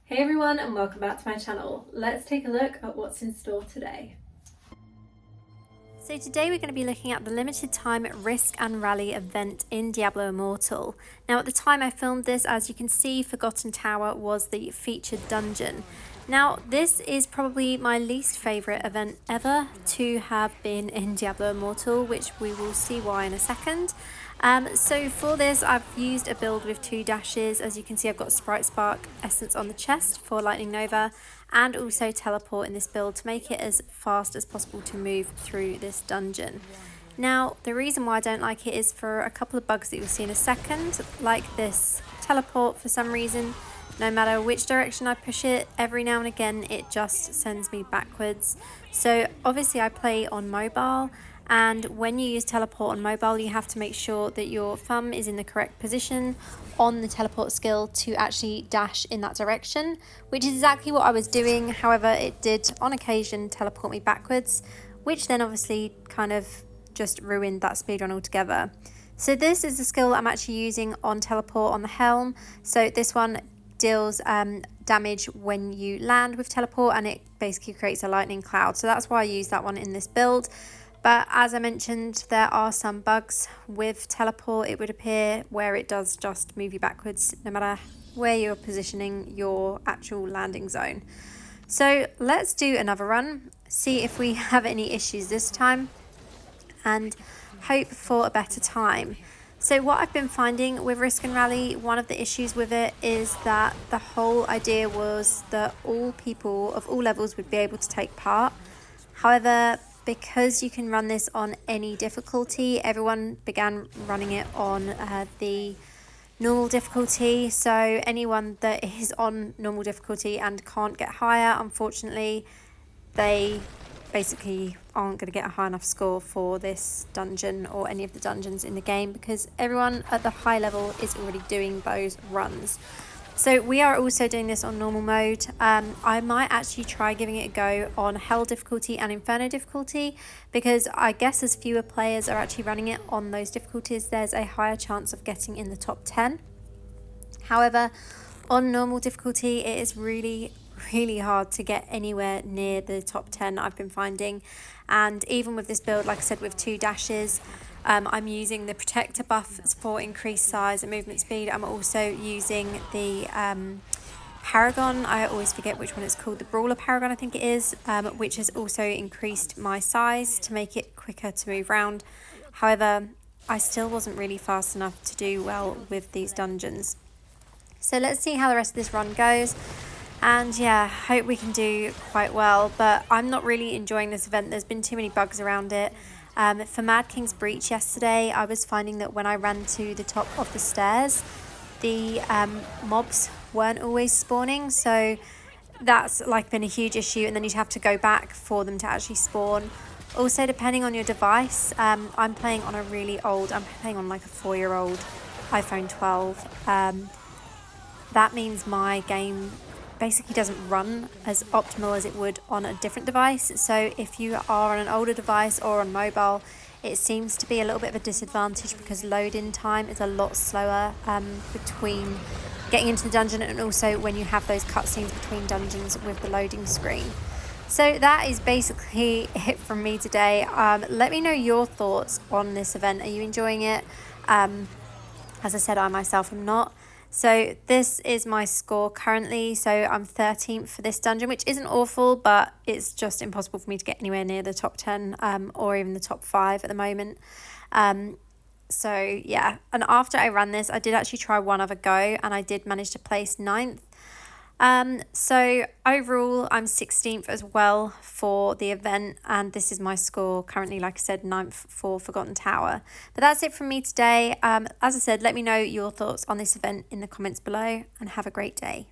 Hey everyone, and welcome back to my channel. Let's take a look at what's in store today. So today we're going to be looking at the limited time Risk and Rally event in Diablo Immortal. Now at the time I filmed this, as you can see, Forgotten Tower was the featured dungeon. Now this is probably my least favourite event ever to have been in Diablo Immortal, which we will see why in a second. So for this I've used a build with 2 dashes. As you can see, I've got Sprite Spark Essence on the chest for Lightning Nova and also Teleport in this build to make it as fast as possible to move through this dungeon. Now the reason why I don't like it is for a couple of bugs that you'll see in a second, like this Teleport. For some reason, no matter which direction I push it, every now and again it just sends me backwards. So obviously I play on mobile, and when you use Teleport on mobile you have to make sure that your thumb is in the correct position on the Teleport skill to actually dash in that direction, which is exactly what I was doing. However, it did on occasion teleport me backwards, which then obviously kind of just ruined that speedrun altogether. So this is the skill I'm actually using on Teleport on the helm. So this one deals damage when you land with Teleport, and it basically creates a lightning cloud. So that's why I use that one in this build. But as I mentioned, there are some bugs with Teleport, it would appear, where it does just move you backwards no matter where you're positioning your actual landing zone. So let's do another run, see if we have any issues this time, and hope for a better time. So what I've been finding with Risk and Rally, one of the issues with it is that the whole idea was that all people of all levels would be able to take part. However, because you can run this on any difficulty, everyone began running it on the normal difficulty. So anyone that is on normal difficulty and can't get higher, unfortunately, they basically aren't going to get a high enough score for this dungeon or any of the dungeons in the game, because everyone at the high level is already doing those runs. So we are also doing this on normal mode. I might actually try giving it a go on Hell difficulty and Inferno difficulty, because I guess as fewer players are actually running it on those difficulties, there's a higher chance of getting in the top 10. However, on normal difficulty, it is really hard to get anywhere near the top 10, I've been finding. And even with this build, like I said, with 2 dashes, I'm using the protector buff for increased size and movement speed. I'm also using the Paragon, I always forget which one it's called, the Brawler Paragon I think it is, which has also increased my size to make it quicker to move around. However, I still wasn't really fast enough to do well with these dungeons. So let's see how the rest of this run goes. And yeah, hope we can do quite well, but I'm not really enjoying this event. There's been too many bugs around it. For Mad King's Breach yesterday, I was finding that when I ran to the top of the stairs, the mobs weren't always spawning, so that's like been a huge issue, and then you'd have to go back for them to actually spawn. Also, depending on your device, I'm playing on a really old, I'm playing on like a 4-year-old iPhone 12. That means my game basically doesn't run as optimal as it would on a different device. So if you are on an older device or on mobile, it seems to be a little bit of a disadvantage, because load-in time is a lot slower between getting into the dungeon, and also when you have those cutscenes between dungeons with the loading screen. So that is basically it from me today. Let me know your thoughts on this event. Are you enjoying it? As I said, I myself am not. So this is my score currently. So I'm 13th for this dungeon, which isn't awful, but it's just impossible for me to get anywhere near the top 10 or even the top 5 at the moment. So yeah, and after I ran this, I did actually try one other go, and I did manage to place 9th. So overall, I'm 16th as well for the event, and this is my score currently, like I said, 9th for Forgotten Tower. But that's it from me today. As I said, let me know your thoughts on this event in the comments below, and have a great day.